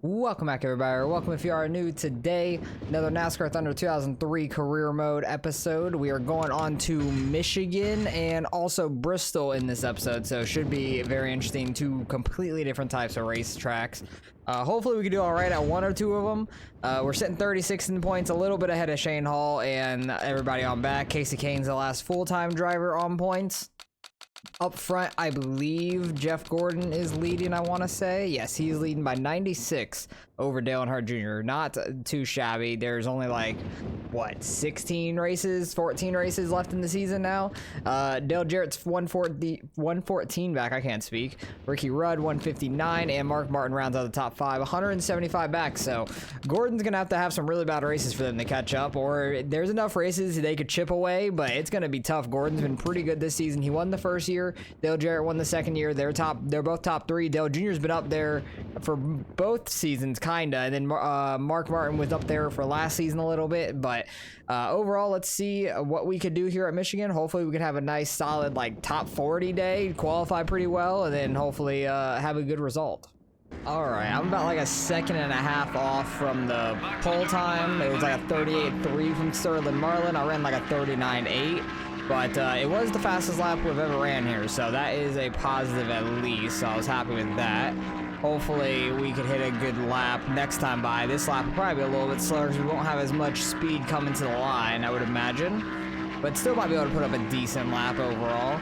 Welcome back, everybody, or welcome if you are new today. Another NASCAR Thunder 2003 career mode episode. We are going on to Michigan and also Bristol in this episode, so it should be very interesting. Two completely different types of race tracks. Hopefully we can do all right at one or two of them. We're sitting 36 in points, a little bit ahead of Shane Hall and everybody on back. Casey Kane's the last full-time driver on points. Up front, I believe Jeff Gordon is leading, I want to say. Yes, he's leading by 96 over Dale Earnhardt Jr. Not too shabby. There's only like, what, 16 races, 14 races left in the season now. Dale Jarrett's 114 back, I can't speak. Ricky Rudd, 159, and Mark Martin rounds out the top five, 175 back. So Gordon's going to have some really bad races for them to catch up, or there's enough races they could chip away, but it's going to be tough. Gordon's been pretty good this season. He won the first year. Dale Jarrett won the second year. They're both top three. Dale Jr.'s been up there for both seasons, kinda, and then Mark Martin was up there for last season a little bit. But overall, let's see what we could do here at Michigan. Hopefully we can have a nice solid like top 40 day, qualify pretty well, and then hopefully have a good result. All right, I'm about like a second and a half off from the pole time. It was like a 38.3 from Sterling Marlin. I ran like a 39.8. But it was the fastest lap we've ever ran here, so that is a positive at least, so I was happy with that. Hopefully we could hit a good lap next time by. This lap will probably be a little bit slower because we won't have as much speed coming to the line, I would imagine. But still might be able to put up a decent lap overall.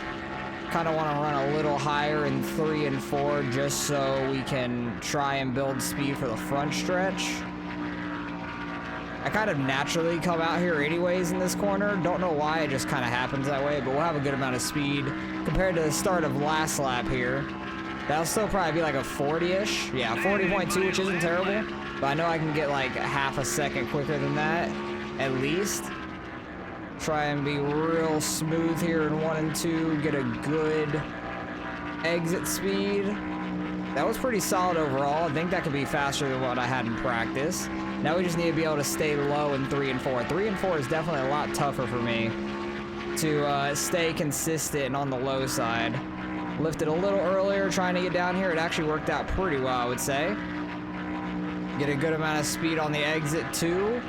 Kind of want to run a little higher in 3 and 4 just so we can try and build speed for the front stretch. I kind of naturally come out here anyways in this corner. Don't know why, it just kind of happens that way, but we'll have a good amount of speed compared to the start of last lap here. That'll still probably be like a 40-ish. Yeah, 40.2, which isn't terrible, but I know I can get like a half a second quicker than that, at least. Try and be real smooth here in 1 and 2, get a good exit speed. That was pretty solid overall. I think that could be faster than what I had in practice. Now we just need to be able to stay low in 3 and 4. 3 and 4 is definitely a lot tougher for me to stay consistent and on the low side. Lifted a little earlier trying to get down here. It actually worked out pretty well, I would say. Get a good amount of speed on the exit too.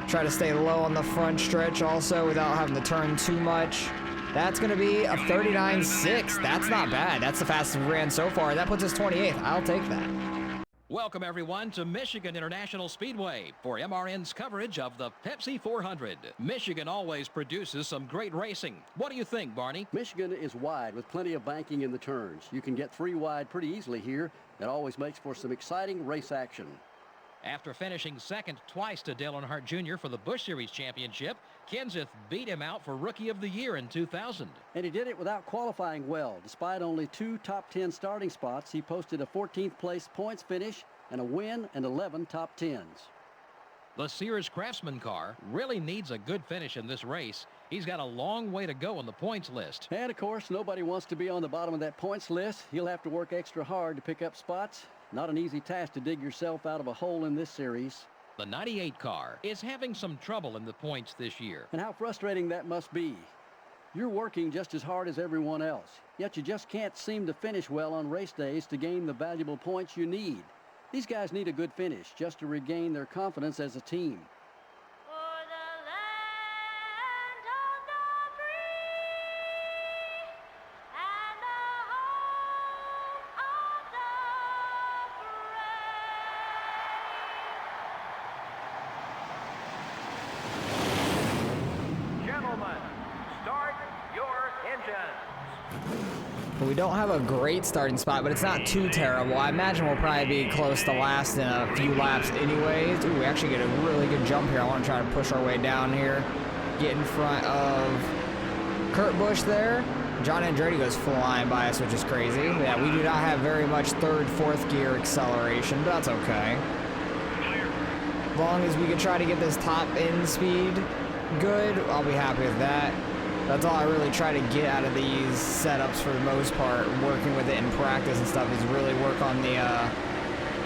Try to stay low on the front stretch also without having to turn too much. That's going to be a 39.6. That's not bad. That's the fastest we ran so far. That puts us 28th. I'll take that. Welcome, everyone, to Michigan International Speedway for MRN's coverage of the Pepsi 400. Michigan always produces some great racing. What do you think, Barney? Michigan is wide with plenty of banking in the turns. You can get 3 wide pretty easily here. That always makes for some exciting race action. After finishing second twice to Dale Earnhardt Jr. for the Busch Series Championship, Kenseth beat him out for Rookie of the Year in 2000. And he did it without qualifying well. Despite only 2 top 10 starting spots, he posted a 14th place points finish and a win and 11 top 10s. The Sears Craftsman car really needs a good finish in this race. He's got a long way to go on the points list. And of course, nobody wants to be on the bottom of that points list. He'll have to work extra hard to pick up spots. Not an easy task to dig yourself out of a hole in this series. The 98 car is having some trouble in the points this year. And how frustrating that must be. You're working just as hard as everyone else, yet you just can't seem to finish well on race days to gain the valuable points you need. These guys need a good finish just to regain their confidence as a team. We don't have a great starting spot, but it's not too terrible. I imagine we'll probably be close to last in a few laps anyways. Ooh, we actually get a really good jump here. I want to try to push our way down here. Get in front of Kurt Busch there. John Andretti goes flying by us, which is crazy. Yeah, we do not have very much 3rd, 4th gear acceleration, but that's okay. As long as we can try to get this top end speed good, I'll be happy with that. That's all I really try to get out of these setups for the most part, working with it in practice and stuff, is really work on the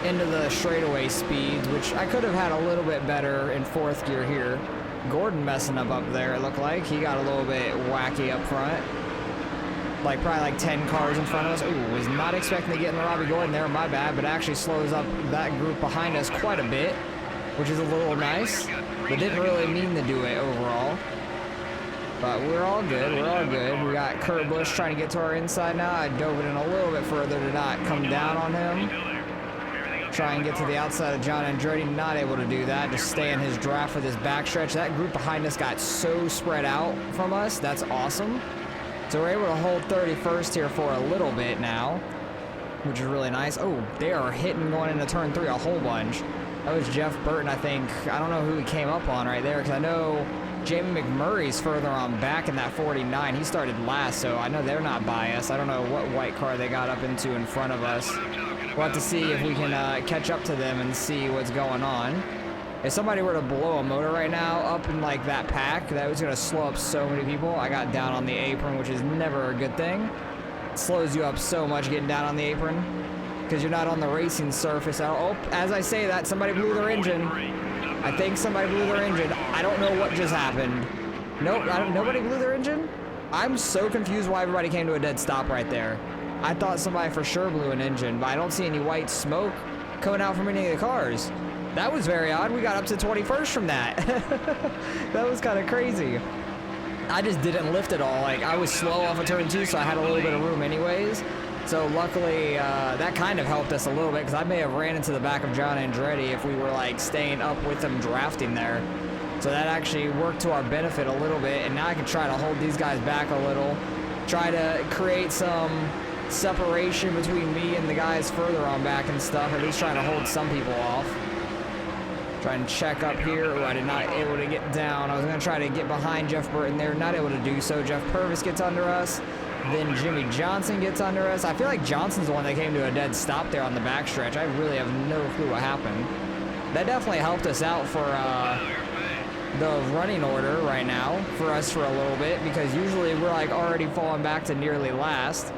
end of the straightaway speeds, which I could have had a little bit better in 4th gear here. Gordon messing up there, it looked like. He got a little bit wacky up front. like probably like 10 cars in front of us. Ooh, was not expecting to get in the Robbie Gordon there, my bad, but actually slows up that group behind us quite a bit, which is a little nice, but didn't really mean to do it overall. But we're all good, we're all good. We got Kurt Busch trying to get to our inside now. I dove it in a little bit further to not come down on him. Try and get to the outside of John Andretti, not able to do that. Just stay in his draft with his backstretch. That group behind us got so spread out from us. That's awesome. So we're able to hold 31st here for a little bit now, which is really nice. Oh, they are hitting going into turn 3 a whole bunch. That was Jeff Burton, I think. I don't know who he came up on right there, because I know Jamie McMurray's further on back in that 49. He started last, so I know they're not biased. I don't know what white car they got up into in front of us. We'll have to see if we can catch up to them and see what's going on. If somebody were to blow a motor right now up in like that pack, that was going to slow up so many people. I got down on the apron, which is never a good thing. It slows you up so much getting down on the apron because you're not on the racing surface. Oh, as I say that, somebody blew their engine. I think somebody blew their engine. I don't know what just happened. Nope, nobody blew their engine? I'm so confused why everybody came to a dead stop right there. I thought somebody for sure blew an engine, but I don't see any white smoke coming out from any of the cars. That was very odd. We got up to 21st from that. That was kind of crazy. I just didn't lift at all. Like, I was slow off of turn 2, so I had a little bit of room anyways. So luckily, that kind of helped us a little bit, because I may have ran into the back of John Andretti if we were like staying up with him drafting there. So that actually worked to our benefit a little bit, and now I can try to hold these guys back a little, try to create some separation between me and the guys further on back and stuff, at least trying to hold some people off. Try and check up here. Ooh, I did not able to get down. I was going to try to get behind Jeff Burton there, not able to do so. Jeff Purvis gets under us. Then Jimmy Johnson gets under us. I feel like Johnson's the one that came to a dead stop there on the backstretch. I really have no clue what happened. That definitely helped us out for the running order right now for us for a little bit, because usually we're like already falling back to nearly last.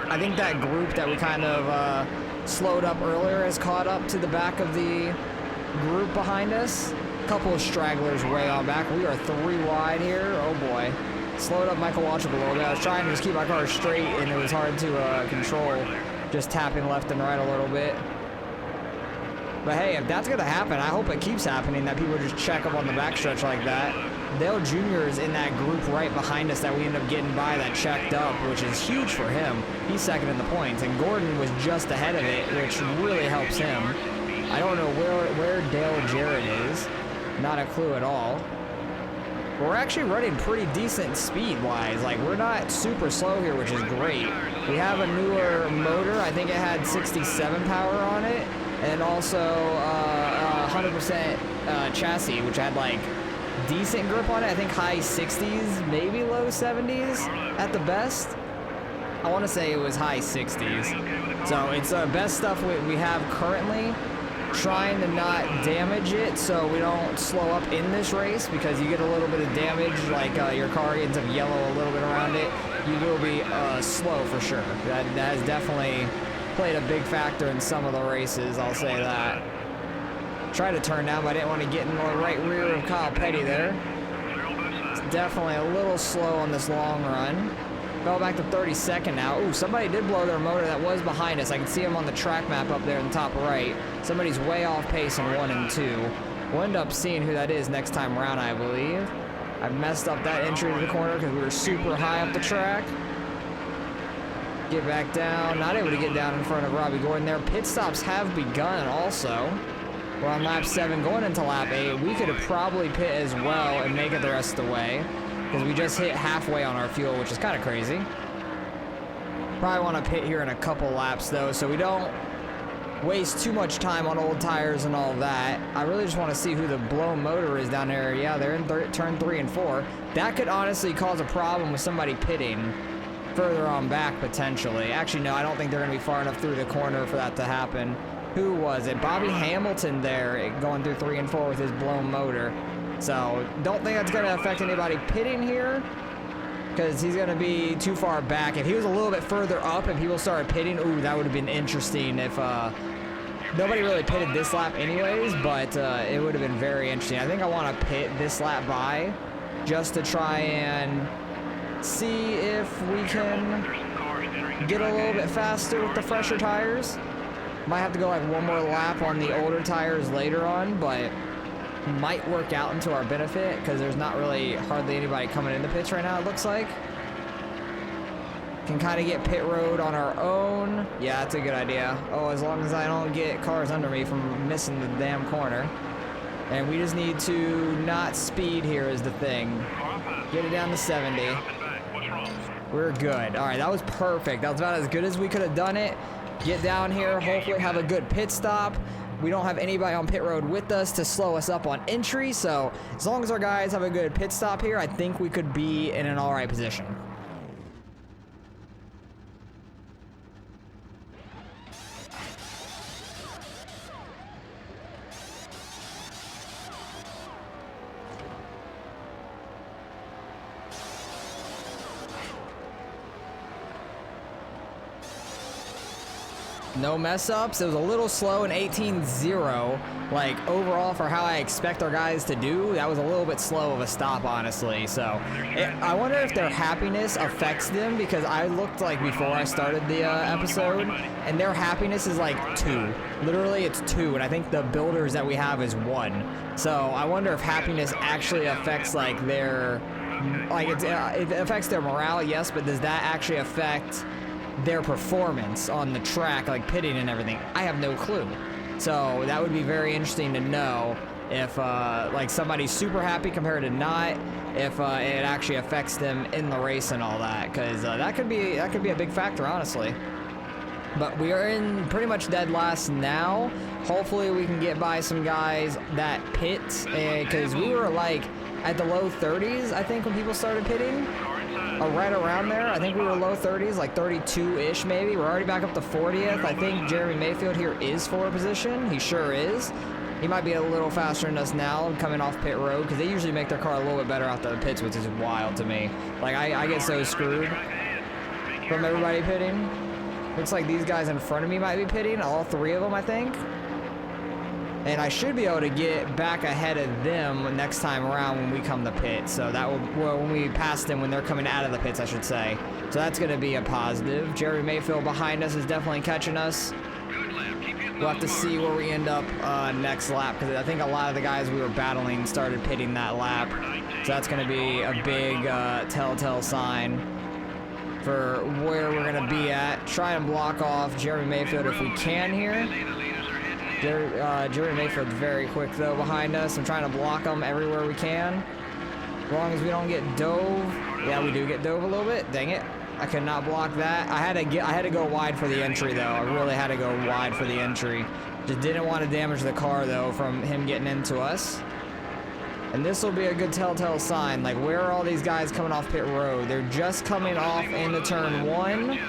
I think that group that we kind of slowed up earlier has caught up to the back of the group behind us. A couple of stragglers way on back. We are 3 wide here. Oh boy. Slowed up Michael Waltrip a little bit. I was trying to just keep my car straight, and it was hard to control, just tapping left and right a little bit. But hey, if that's going to happen, I hope it keeps happening, that people just check up on the backstretch like that. Dale Jr. is in that group right behind us that we end up getting by that checked up, which is huge for him. He's second in the points, and Gordon was just ahead of it, which really helps him. I don't know where Dale Jarrett is. Not a clue at all. We're actually running pretty decent speed-wise. Like, we're not super slow here, which is great. We have a newer motor. I think it had 67 power on it, and also 100% chassis, which had like decent grip on it. I think high 60s, maybe low 70s at the best. I want to say it was high 60s. So it's the best stuff we have currently. Trying to not damage it so we don't slow up in this race, because you get a little bit of damage, like your car ends up yellow a little bit around it, you will be slow for sure. That has definitely played a big factor in some of the races, I'll say that. Tried to turn down, but I didn't want to get in the right rear of Kyle Petty there. It's definitely a little slow on this long run. Fell back to 32nd now. Ooh, somebody did blow their motor that was behind us. I can see him on the track map up there in the top right. Somebody's way off pace in 1 and 2. We'll end up seeing who that is next time around, I believe. I messed up that entry to the corner because we were super high up the track. Get back down. Not able to get down in front of Robbie Gordon there. Pit stops have begun also. We're on lap 7 going into lap 8. We could have probably pit as well and make it the rest of the way, because we just hit halfway on our fuel, which is kind of crazy. Probably want to pit here in a couple laps, though, so we don't waste too much time on old tires and all that. I really just want to see who the blown motor is down there. Yeah, they're in turn 3 and 4. That could honestly cause a problem with somebody pitting further on back, potentially. Actually, no, I don't think they're going to be far enough through the corner for that to happen. Who was it? Bobby Hamilton there, going through 3 and 4 with his blown motor. So, don't think that's going to affect anybody pitting here, because he's going to be too far back. If he was a little bit further up and people started pitting, ooh, that would have been interesting if nobody really pitted this lap anyways, but it would have been very interesting. I think I want to pit this lap by just to try and see if we can get a little bit faster with the fresher tires. Might have to go like one more lap on the older tires later on, but might work out into our benefit because there's not really hardly anybody coming into pits right now, it looks like. Can kind of get pit road on our own. Yeah, that's a good idea. Oh, as long as I don't get cars under me from missing the damn corner. And we just need to not speed here is the thing. Get it down to 70. We're good. All right, that was perfect. That was about as good as we could have done it. Get down here, hopefully have a good pit stop. We don't have anybody on pit road with us to slow us up on entry, so as long as our guys have a good pit stop here, I think we could be in an all right position. No mess ups. It was a little slow in 18-0. Like overall for how I expect our guys to do, that was a little bit slow of a stop, honestly. So I wonder if their happiness affects them, because I looked like before I started the episode and their happiness is like 2. Literally it's 2, and I think the builders that we have is 1. So I wonder if happiness actually affects like their, like it affects their morale, yes, but does that actually affect their performance on the track, like pitting and everything? I have no clue. So that would be very interesting to know if like somebody's super happy compared to not, if it actually affects them in the race and all that, because that could be a big factor, honestly. But we are in pretty much dead last now. Hopefully we can get by some guys that pit, because we were like at the low 30s, I think, when people started pitting. Right around there. I think we were low 30s, like 32-ish maybe. We're already back up to 40th. I think Jeremy Mayfield here is for a position. He sure is. He might be a little faster than us now coming off pit road, because they usually make their car a little bit better out the pits, which is wild to me. Like, I get so screwed from everybody pitting. Looks like these guys in front of me might be pitting, all 3 of them, I think. And I should be able to get back ahead of them next time around when we come to pit. So that will, well, when we pass them when they're coming out of the pits, I should say. So that's going to be a positive. Jerry Mayfield behind us is definitely catching us. We'll have to see where we end up next lap, because I think a lot of the guys we were battling started pitting that lap. So that's going to be a big telltale sign for where we're going to be at. Try and block off Jerry Mayfield if we can here. Jerry Mayfield's very quick though behind us. I'm trying to block him everywhere we can. As long as we don't get dove. Yeah, we do get dove a little bit. Dang it. I could not block that. I had to go wide for the entry though. I really had to go wide for the entry. Just didn't want to damage the car though from him getting into us. And this will be a good telltale sign. Like, where are all these guys coming off pit road? They're just coming off into turn 1.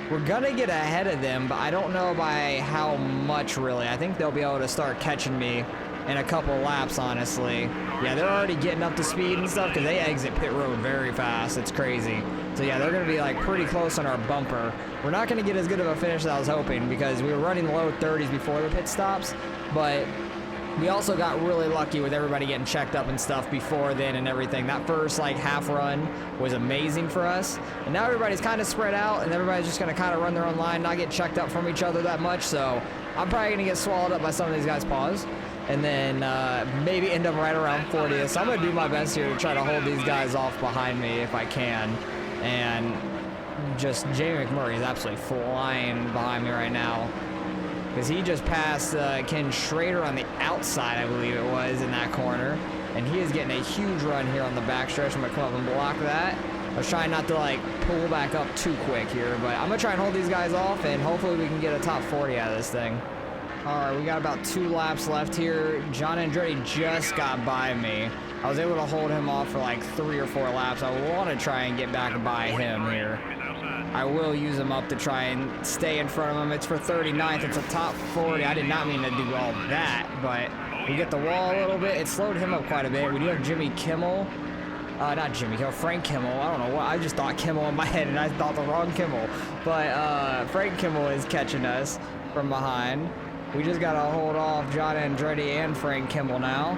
We're gonna get ahead of them, but I don't know by how much, really. I think they'll be able to start catching me in a couple laps, honestly. Yeah, they're already getting up to speed and stuff, because they exit pit road very fast. It's crazy. So yeah, they're gonna be like pretty close on our bumper. We're not gonna get as good of a finish as I was hoping, because we were running low 30s before the pit stops, but we also got really lucky with everybody getting checked up and stuff before then and everything. That first like half run was amazing for us. And now everybody's kind of spread out, and everybody's just going to kind of run their own line, not get checked up from each other that much. So I'm probably going to get swallowed up by some of these guys' paws. And then maybe end up right around 40th. So I'm going to do my best here to try to hold these guys off behind me if I can. And just Jamie McMurray is absolutely flying behind me right now, because he just passed Ken Schrader on the outside, I believe it was, in that corner. And he is getting a huge run here on the backstretch. I'm going to come up and block that. I was trying not to, like, pull back up too quick here, but I'm going to try and hold these guys off, and hopefully we can get a top 40 out of this thing. All right, we got about 2 laps left here. John Andretti just got by me. I was able to hold him off for, like, 3 or 4 laps. I want to try and get back by him here. I will use him up to try and stay in front of him. It's for 39th. It's a top 40. I did not mean to do all that, but we get the wall a little bit. It slowed him up quite a bit. We do have Jimmy Kimmel. Not Jimmy Kimmel, Frank Kimmel. I don't know what. I just thought Kimmel in my head, and I thought the wrong Kimmel. But Frank Kimmel is catching us from behind. We just got to hold off John Andretti and Frank Kimmel now.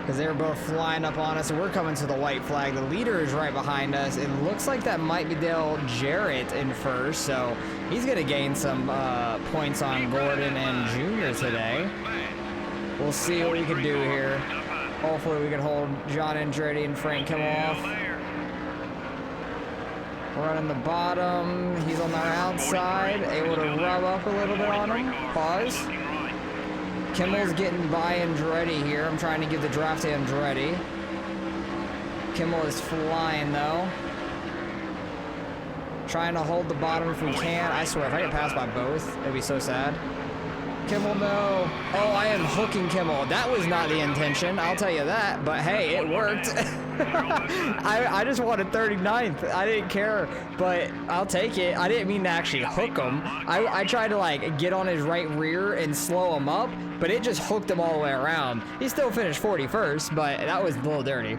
because they were both flying up on us, and we're coming to the white flag. The leader is right behind us. It looks like that might be Dale Jarrett in first, so he's going to gain some points on Gordon and Junior today. We'll see what we can do here. Hopefully we can hold John Andretti and Frank Kimmel off. Running the bottom. He's on our outside. Able to rub up a little bit on him. Pause. Kimmel's getting by Andretti here. I'm trying to give the draft to Andretti. Kimmel is flying though. Trying to hold the bottom if we can. I swear, if I get passed by both, it'd be so sad. Kimmel, no. Oh, I am hooking Kimmel. That was not the intention, I'll tell you that. But hey, it worked. I just wanted 39th. I didn't care, but I'll take it. I didn't mean to actually hook him. I tried to like get on his right rear and slow him up, but it just hooked him all the way around. He still finished 41st, but that was a little dirty.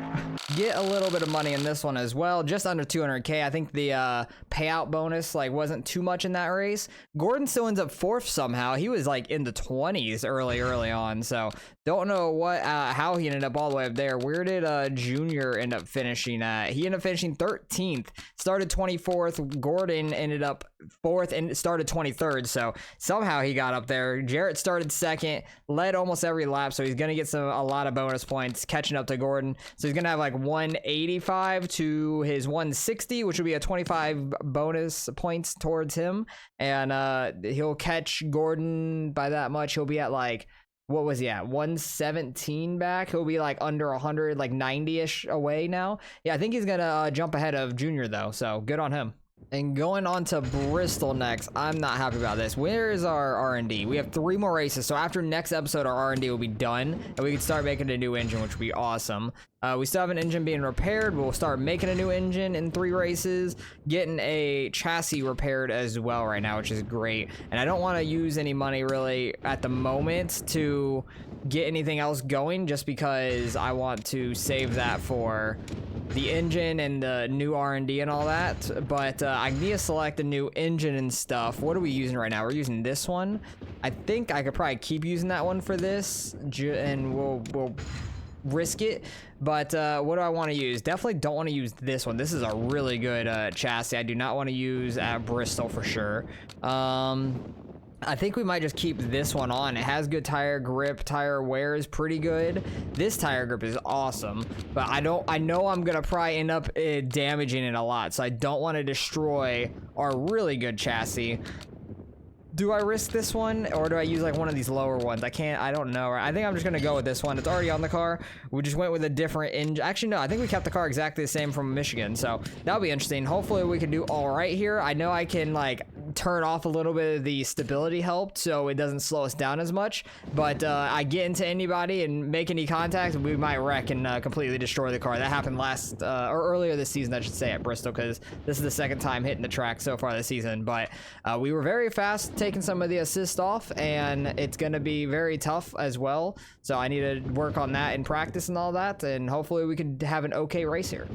Get a little bit of money in this one as well, just under 200K. I think the payout bonus like wasn't too much in that race. Gordon still ends up 4th somehow. He was like in the 20s early on, so don't know what how he ended up all the way up there. Where did Junior end up finishing at? He ended up finishing 13th, started 24th. Gordon ended up 4th and started 23rd, so somehow he got up there. Jarrett started 2nd, led almost every lap, so he's gonna get a lot of bonus points catching up to Gordon. So he's gonna have like 185 to his 160, which will be a 25 bonus points towards him, and he'll catch Gordon by that much. He'll be at like, what was he at, 117 back? He'll be like under 100, like 90-ish away now. Yeah, I think he's gonna jump ahead of Junior though, so good on him. And going on to Bristol next, I'm not happy about this. Where is our R&D? We have 3 more races, so after next episode, our R&D will be done, and we can start making a new engine, which would be awesome. We still have an engine being repaired. We'll start making a new engine in 3 races, getting a chassis repaired as well right now, which is great. And I don't want to use any money really at the moment to get anything else going, just because I want to save that for the engine and the new R&D and all that. But I need to select a new engine and stuff. What are we using right now? We're using this one. I think I could probably keep using that one for this, and we'll risk it. But what do I want to use? Definitely don't want to use this one. This is a really good chassis. I do not want to use at Bristol for sure. I think we might just keep this one on. It has good tire grip. Tire wear is pretty good. This tire grip is awesome, but I know I'm gonna probably end up damaging it a lot, so I don't want to destroy our really good chassis. Do I risk this one, or do I use like one of these lower ones? I don't know. I think I'm just gonna go with this one. It's already on the car. We just went with a different engine. Actually, no, I think we kept the car exactly the same from Michigan, so that'll be interesting. Hopefully we can do all right here. I know I can like turn off a little bit of the stability help so it doesn't slow us down as much, but I get into anybody and make any contact, we might wreck and completely destroy the car. That happened or earlier this season, I should say, at Bristol, because this is the second time hitting the track so far this season. But we were very fast taking some of the assist off, and it's going to be very tough as well, so I need to work on that in practice and all that, and hopefully we can have an okay race here.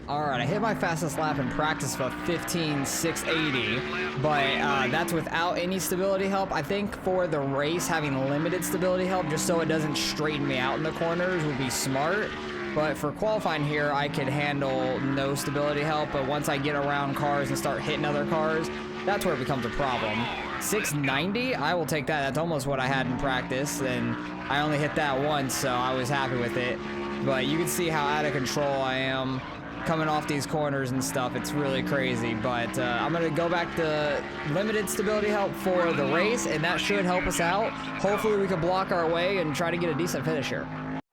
All right, I hit my fastest lap in practice of 15.680, but that's without any stability help. I think for the race, having limited stability help, just so it doesn't straighten me out in the corners, would be smart. But for qualifying here, I could handle no stability help, but once I get around cars and start hitting other cars, that's where it becomes a problem. 690, I will take that. That's almost what I had in practice, and I only hit that once, so I was happy with it. But you can see how out of control I am coming off these corners and stuff. It's really crazy, but I'm gonna go back to limited stability help for the race, and that should help us out. Hopefully we can block our way and try to get a decent finish here.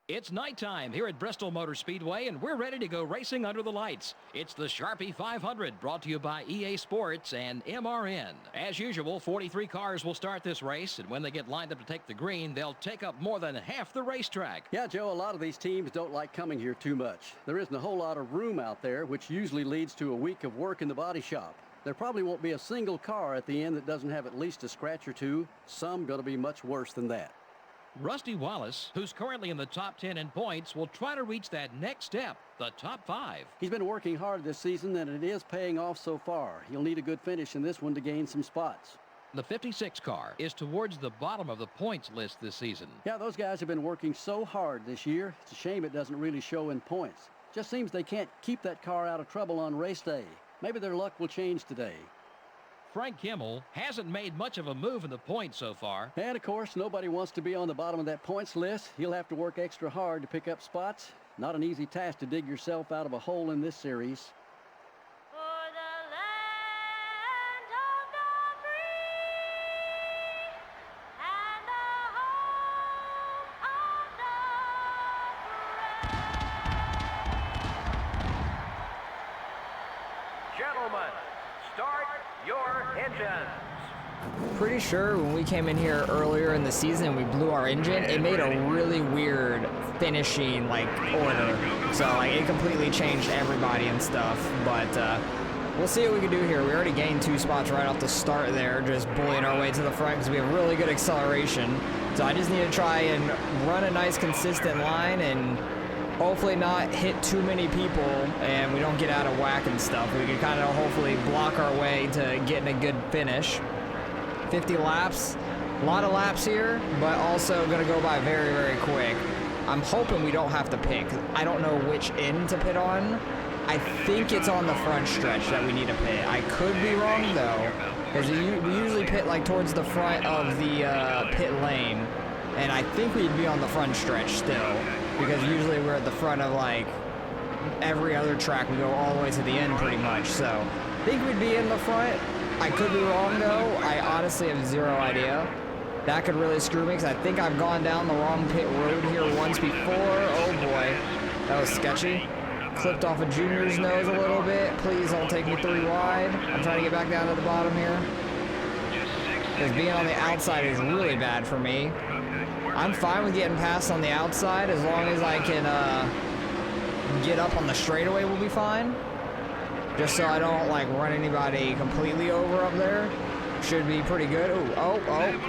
It's nighttime here at Bristol Motor Speedway, and we're ready to go racing under the lights. It's the Sharpie 500, brought to you by EA Sports and MRN. As usual, 43 cars will start this race, and when they get lined up to take the green, they'll take up more than half the racetrack. Yeah, Joe, a lot of these teams don't like coming here too much. There isn't a whole lot of room out there, which usually leads to a week of work in the body shop. There probably won't be a single car at the end that doesn't have at least a scratch or two. Some going to be much worse than that. Rusty Wallace, who's currently in the top 10 in points, will try to reach that next step, the top 5. He's been working hard this season, and it is paying off so far. He'll need a good finish in this one to gain some spots. The 56 car is towards the bottom of the points list this season. Yeah, those guys have been working so hard this year. It's a shame it doesn't really show in points. Just seems they can't keep that car out of trouble on race day. Maybe their luck will change today. Frank Kimmel hasn't made much of a move in the points so far. And, of course, nobody wants to be on the bottom of that points list. He'll have to work extra hard to pick up spots. Not an easy task to dig yourself out of a hole in this series. For the land of the free and the home of the brave. Gentlemen, start your engines. Pretty sure when we came in here earlier in the season and we blew our engine, it made a really weird finishing like order. So like it completely changed everybody and stuff. But we'll see what we can do here. We already gained 2 spots right off the start there, just bullying our way to the front because we have really good acceleration. So I just need to try and run a nice consistent line and hopefully not hit too many people and we don't get out of whack and stuff. We can kind of hopefully block our way to getting a good finish. 50 laps, a lot of laps here, but also gonna go by very, very quick. I'm hoping we don't have to pick. I don't know which end to pit on. I think it's on the front stretch that we need to pit. I could be wrong though, because we usually pit like towards the front of the pit lane, and I think we'd be on the front stretch still, because usually we're at the front of like every other track. We go all the way to the end pretty much, so I think we'd be in the front. I could be wrong though. I honestly have zero idea. That could really screw me because I think I've gone down the wrong pit road here once before. Oh boy, that was sketchy. Clipped off a Junior's nose a little bit. Please don't take me 3 wide. I'm trying to get back down to the bottom here, because being on the outside is really bad for me. I'm fine with getting past on the outside as long as I can get up on the straightaway. Will be fine. Just so I don't like run anybody completely over up there. Should be pretty good. Ooh, oh,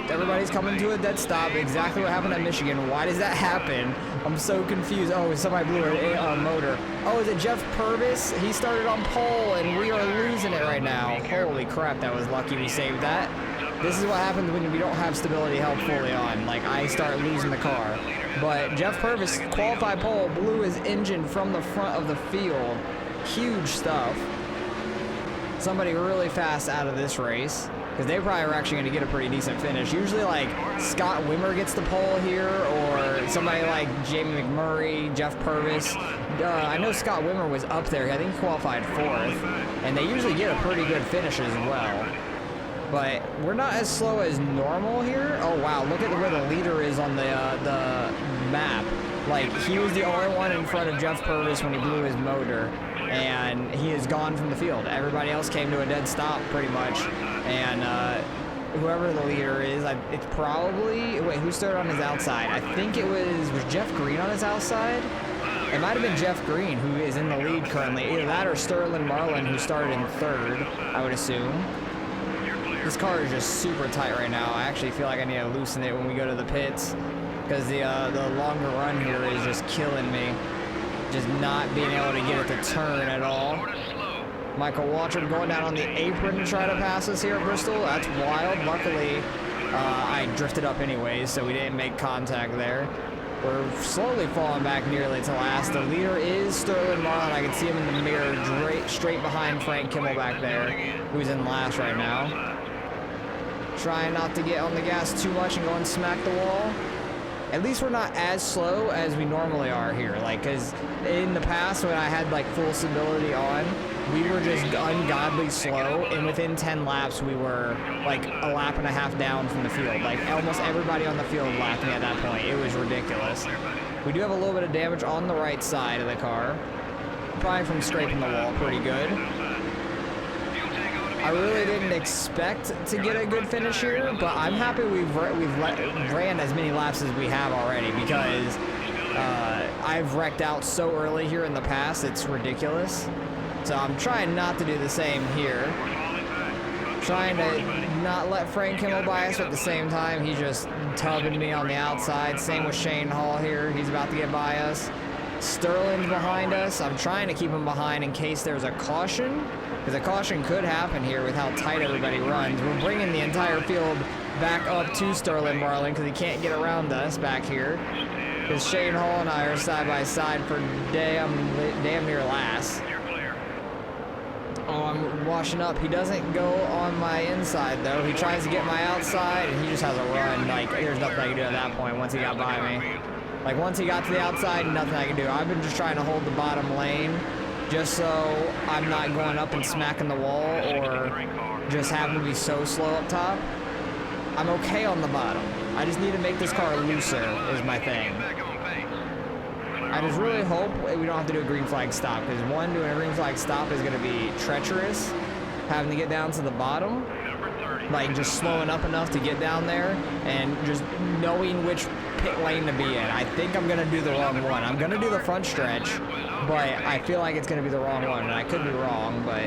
everybody's coming to a dead stop. Exactly what happened at Michigan. Why does that happen? I'm so confused. Oh, somebody blew a motor. Oh, is it Jeff Purvis? He started on pole and we are losing it right now. Holy crap, that was lucky we saved that. This is what happens when we don't have stability help fully on. Like, I start losing the car. But Jeff Purvis, qualified pole, blew his engine from the front of the field. Huge stuff. Somebody really fast out of this race, because they probably were actually going to get a pretty decent finish. Usually, like, Scott Wimmer gets the pole here, or somebody like Jamie McMurray, Jeff Purvis. I know Scott Wimmer was up there. I think he qualified 4th, and they usually get a pretty good finish as well. But we're not as slow as normal here. Oh, wow, look at where the leader is on the map. Like, he was the only one in front of Jeff Purvis when he blew his motor, and he is gone from the field. Everybody else came to a dead stop, pretty much. And whoever the leader is, it's probably... Wait, who started on his outside? I think it was Jeff Green on his outside? It might have been Jeff Green, who is in the lead currently. Either that or Sterling Marlin, who started in 3rd, I would assume. This car is just super tight right now. I actually feel like I need to loosen it when we go to the pits, because the longer run here is just killing me. Just not being able to get it to turn at all. Michael Waltrip going down on the apron to try to pass us here at Bristol. That's wild. Luckily, I drifted up anyways, so we didn't make contact there. We're slowly falling back nearly to last. The leader is Sterling Marlin. I can see him in the mirror straight behind Frank Kimmel back there, who's in last right now. Trying not to get on the gas too much and go and smack the wall. At least we're not as slow as we normally are here. Like, because in the past when I had like full stability on, we were just ungodly slow, and within 10 laps we were like a lap and a half down from the field. Like, almost everybody on the field lapped me at that point. It was ridiculous. We do have a little bit of damage on the right side of the car, probably from scraping the wall pretty good. I really didn't expect to get a good finish here, but I'm happy we've ran as many laps as we have already, because I've wrecked out so early here in the past. It's ridiculous. So I'm trying not to do the same here. Trying to not let Frank Kimmel by us, but at the same time, he's just tugging me on the outside. Same with Shane Hall here. He's about to get by us. Sterling's behind us. I'm trying to keep him behind in case there's a caution. because a caution could happen here with how tight everybody runs. We're bringing the entire field back up to Sterling Marlin because he can't get around us back here. Because Shane Hall and I are side by side for damn near last. Oh, I'm washing up. He doesn't go on my inside though. He tries to get my outside and he just has a run. Like, there's nothing I can do at that point once he got by me. Like, once he got to the outside, nothing I can do. I've been just trying to hold the bottom lane just so I'm not going up and smacking the wall or just having to be so slow up top. I'm okay on the bottom. I just need to make this car looser is my thing. I just really hope we don't have to do a green flag stop, because one, doing a green flag stop is going to be treacherous. Having to get down to the bottom, like just slowing up enough to get down there and just knowing which pit lane to be in. I think I'm going to do the wrong one. I'm going to do the front stretch, but I feel like it's going to be the wrong one, and I could be wrong, but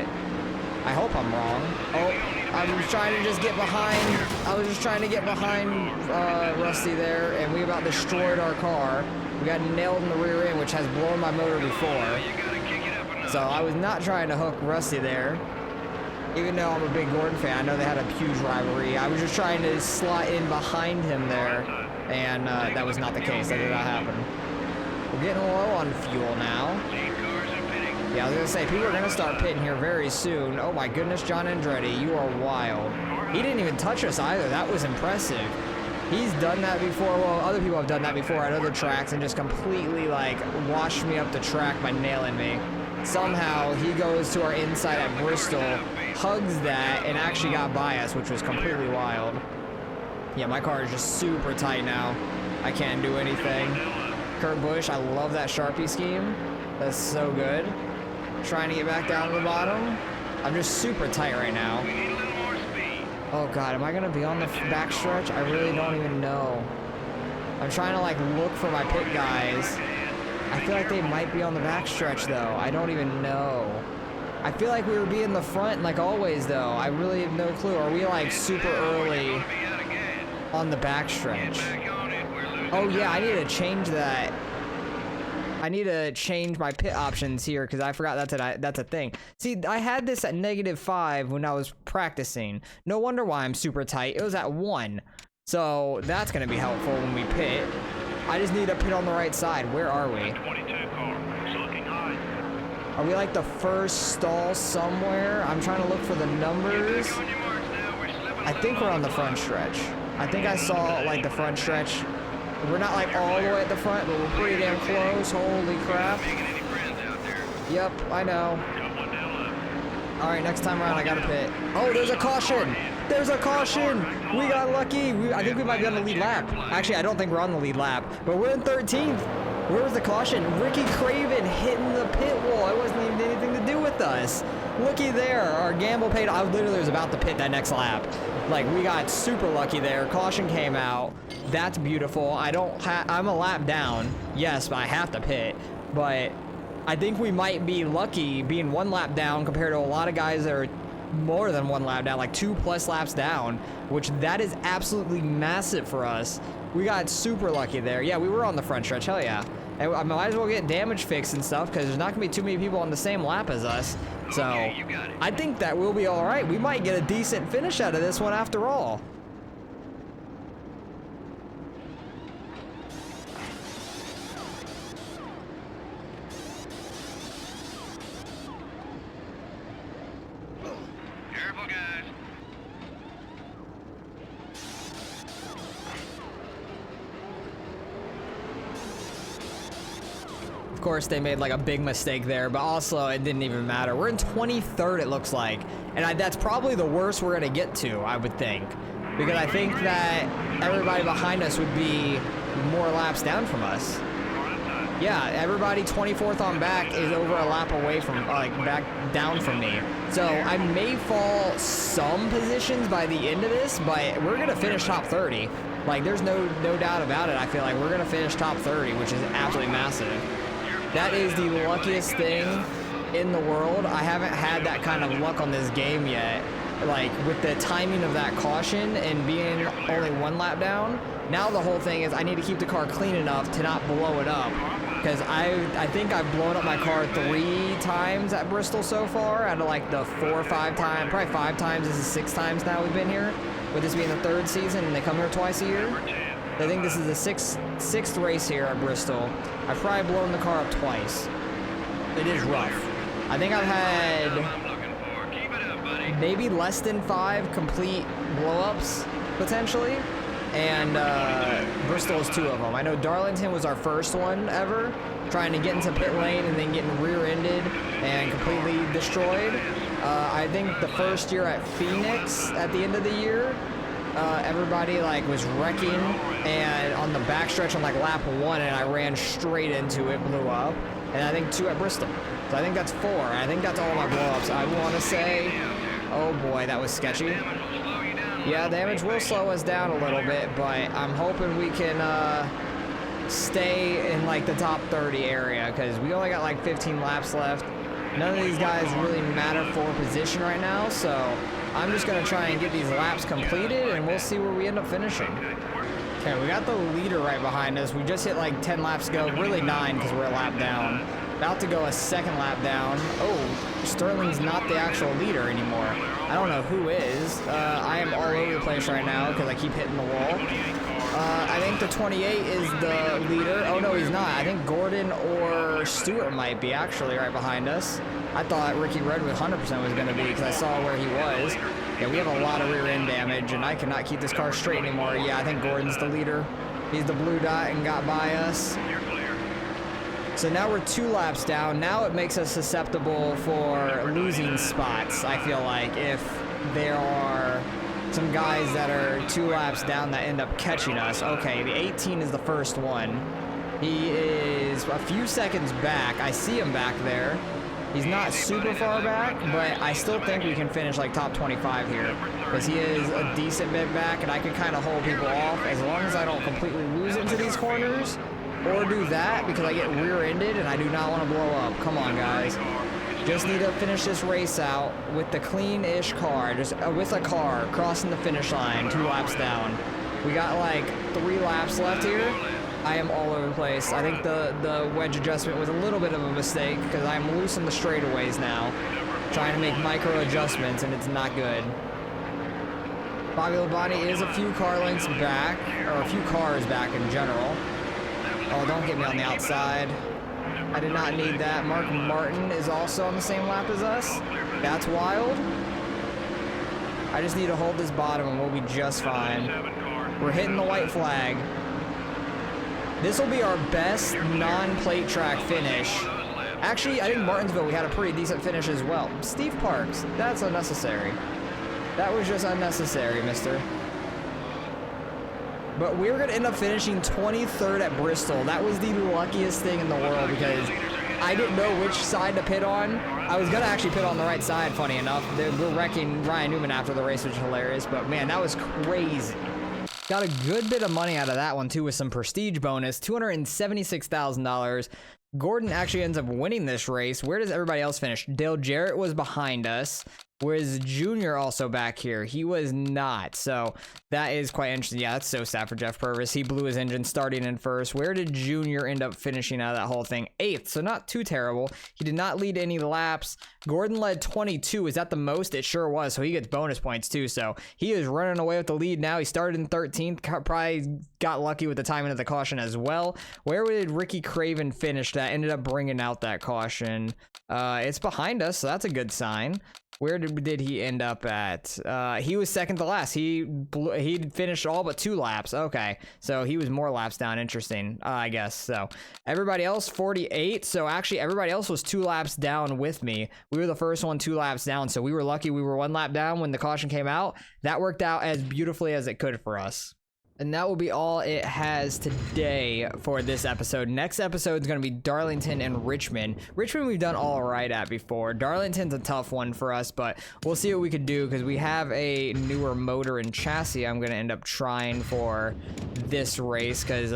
I hope I'm wrong. Oh, I was trying to just get behind. I was just trying to get behind Rusty there, and we about destroyed our car. We got nailed in the rear end, which has blown my motor before. So I was not trying to hook Rusty there. Even though I'm a big Gordon fan, I know they had a huge rivalry. I was just trying to slot in behind him there, and that was not the case. That did not happen. We're getting low on fuel now. Yeah, I was gonna say, people are gonna start pitting here very soon. Oh my goodness, John Andretti, you are wild. He didn't even touch us either. That was impressive. He's done that before. Well, other people have done that before at other tracks and just completely like washed me up the track by nailing me. Somehow he goes to our inside at Bristol, hugs that, and actually got by us, which was completely wild. Yeah, my car is just super tight now. I can't do anything. Kurt Busch, I love that Sharpie scheme. That's so good. Trying to get back down to the bottom. I'm just super tight right now. Oh god, am I gonna be on the back stretch? I really don't even know. I'm trying to like look for my pit guys. I feel like they might be on the back stretch though. I don't even know. I feel like we would be in the front like always though. I really have no clue. Are we like super early on the back stretch? Oh yeah, I need to change that. I need to change my pit options here because I forgot that's a thing. See, I had this at -5 when I was practicing. No wonder why I'm super tight. It was at 1. So that's going to be helpful when we pit. I just need to pit on the right side. Where are we? Are we like the first stall somewhere? I'm trying to look for the numbers. I think we're on the front stretch. I think I saw like the front stretch. We're not like all the way at the front, but we're pretty damn close. Holy crap. Yep, I know. All right, next time around, I gotta pit. Oh, there's a caution. There's a caution. We got lucky. I think we might be on the lead lap. Actually, I don't think we're on the lead lap, but we're in 13th. Where was the caution? Ricky Craven hitting the pit wall. It wasn't even anything to do with us. Looky there. Our gamble paid. I literally was about to pit that next lap. Like, we got super lucky there. Caution came out. That's beautiful. I'm a lap down. Yes, but I have to pit. But I think we might be lucky being 1 lap down compared to a lot of guys that are more than 1 lap down, like 2+ laps down, which that is absolutely massive for us. We got super lucky there. Yeah, we were on the front stretch. Hell yeah. And I might as well get damage fixed and stuff because there's not going to be too many people on the same lap as us. So I think that we'll be all right. We might get a decent finish out of this one after all. Careful, guys. Of course, they made like a big mistake there, but also it didn't even matter. We're in 23rd, it looks like. And that's probably the worst we're going to get to, I would think. Because I think that everybody behind us would be more laps down from us. Yeah, everybody 24th on back is over a lap away from, like, back down from me. So I may fall some positions by the end of this, but we're going to finish top 30. Like, there's no doubt about it. I feel like we're going to finish top 30, which is absolutely massive. That is the luckiest thing in the world. I haven't had that kind of luck on this game yet. Like, with the timing of that caution and being only 1 lap down, Now the whole thing is I need to keep the car clean enough to not blow it up. Because I think I've blown up my car 3 times at Bristol so far, out of like the 4 or 5 times, probably 5 times. This is 6 times now we've been here, with this being the 3rd season, and they come here twice a year. I think this is the sixth race here at Bristol. I've probably blown the car up twice. It is rough. I think I've had maybe less than 5 complete blow-ups, potentially. And Bristol is 2 of them. I know Darlington was our first one ever, trying to get into pit lane and then getting rear-ended and completely destroyed. I think the first year at Phoenix, at the end of the year, everybody like was wrecking, and on the backstretch on like lap 1, and I ran straight into it, blew up. And I think 2 at Bristol. So I think that's 4. I think that's all my blow-ups. I want to say, oh boy, that was sketchy. Yeah, damage will slow us down a little bit, but I'm hoping we can stay in like the top 30 area, because we only got like 15 laps left. None of these guys really matter for position right now, so I'm just going to try and get these laps completed, and we'll see where we end up finishing. Okay, we got the leader right behind us. We just hit like 10 laps ago, really 9 because we're a lap down. About to go a 2nd lap down. Oh, Sterling's not the actual leader anymore. I don't know who is. I am all over the place right now because I keep hitting the wall. I think the 28 is the leader. Oh, no, he's not. I think Gordon or Stewart might be actually right behind us. I thought Ricky Redwood 100% was going to be because I saw where he was. Yeah, we have a lot of rear end damage, and I cannot keep this car straight anymore. Yeah, I think Gordon's the leader. He's the blue dot and got by us. So now we're 2 laps down. Now it makes us susceptible for losing spots, I feel like, if there are some guys that are 2 laps down that end up catching us. Okay, the 18 is the first one. He is a few seconds back. I see him back there. He's not super far back, but I still think we can finish like top 25 here, because he is a decent bit back, and I can kind of hold people off as long as I don't completely lose into these corners. Or do that, because I get rear-ended and I do not want to blow up. Come on, guys. Just need to finish this race out with the clean-ish car. Just with a car crossing the finish line, 2 laps down. We got like 3 laps left here. I am all over the place. I think the wedge adjustment was a little bit of a mistake, because I'm loose in the straightaways now, trying to make micro adjustments, and it's not good. Bobby Labonte is a few car lengths back, or a few cars back in general. Oh, don't get me on the outside. I did not need that. Mark Martin is also on the same lap as us. That's wild. I just need to hold this bottom and we'll be just fine. We're hitting the white flag. This will be our best non-plate track finish. Actually, I think Martinsville, we had a pretty decent finish as well. Steve Parks, that's unnecessary. That was just unnecessary, mister. But we're going to end up finishing 23rd at Bristol. That was the luckiest thing in the world, because I didn't know which side to pit on. I was going to actually pit on the right side, funny enough. We're wrecking Ryan Newman after the race, which is hilarious. But, man, that was crazy. Got a good bit of money out of that one, too, with some prestige bonus. $276,000. Gordon actually ends up winning this race. Where does everybody else finish? Dale Jarrett was behind us. Whereas Junior also back here, he was not. So that is quite interesting. Yeah, that's so sad for Jeff Purvis. He blew his engine starting in first. Where did Junior end up finishing out of that whole thing? 8th, so not too terrible. He did not lead any laps. Gordon led 22. Is that the most? It sure was. So he gets bonus points too. So he is running away with the lead now. He started in 13th. Probably got lucky with the timing of the caution as well. Where did Ricky Craven finish that? Ended up bringing out that caution. It's behind us, so that's a good sign. Where did he end up at? He was second to last. He finished all but 2 laps. Okay, so he was more laps down. Interesting, I guess. So everybody else 48. So actually everybody else was 2 laps down with me. We were the first one 2 laps down. So we were lucky. We were 1 lap down when the caution came out. That worked out as beautifully as it could for us. And that will be all it has today for this episode. Next episode is going to be Darlington and Richmond. Richmond we've done all right at before. Darlington's a tough one for us, but we'll see what we could do because we have a newer motor and chassis I'm going to end up trying for this race because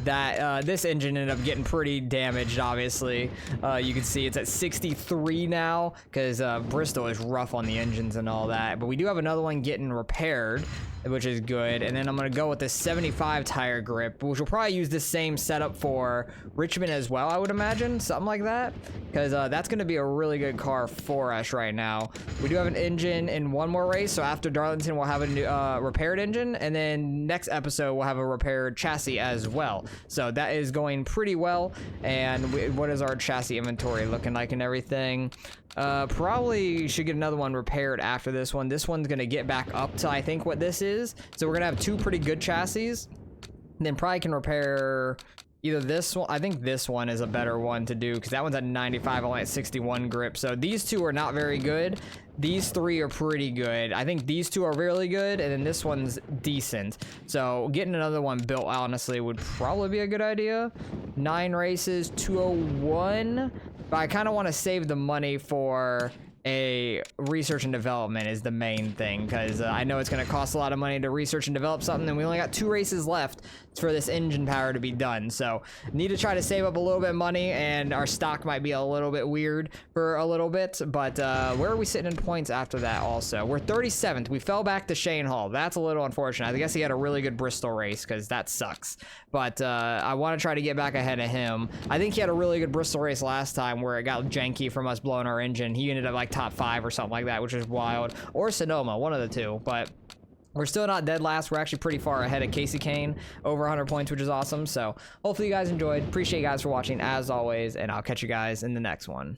this engine ended up getting pretty damaged, obviously. You can see it's at 63 now because Bristol is rough on the engines and all that. But we do have another one getting repaired. which is good. And then I'm going to go with the 75 tire grip, which will probably use the same setup for Richmond as well, I would imagine. Something like that. Because that's going to be a really good car for us right now. We do have an engine in one more race. So after Darlington, we'll have a new, repaired engine. And then next episode, we'll have a repaired chassis as well. So that is going pretty well. And what is our chassis inventory looking like and everything? Probably should get another one repaired after this one. This one's gonna get back up to I think what this is. So we're gonna have 2 pretty good chassis. And then probably can repair either this one. I think this one is a better one to do because that one's at 95, only at 61 grip. So these 2 are not very good. These 3 are pretty good. I think these 2 are really good, and then this one's decent. So getting another one built, honestly, would probably be a good idea. 9 races, 201. But I kind of want to save the money for a research and development is the main thing, because I know it's going to cost a lot of money to research and develop something, and we only got 2 races left for this engine power to be done. So need to try to save up a little bit of money, and our stock might be a little bit weird for a little bit. But where are we sitting in points after that? Also, we're 37th. We fell back to Shane Hall. That's a little unfortunate. I guess he had a really good Bristol race, because that sucks. But I want to try to get back ahead of him. I think he had a really good Bristol race last time where it got janky from us blowing our engine. He ended up like top 5 or something like that, which is wild. Or Sonoma, one of the 2. But we're still not dead last. We're actually pretty far ahead of Casey Kane, over 100 points, which is awesome. So hopefully you guys enjoyed. Appreciate you guys for watching as always, and I'll catch you guys in the next one.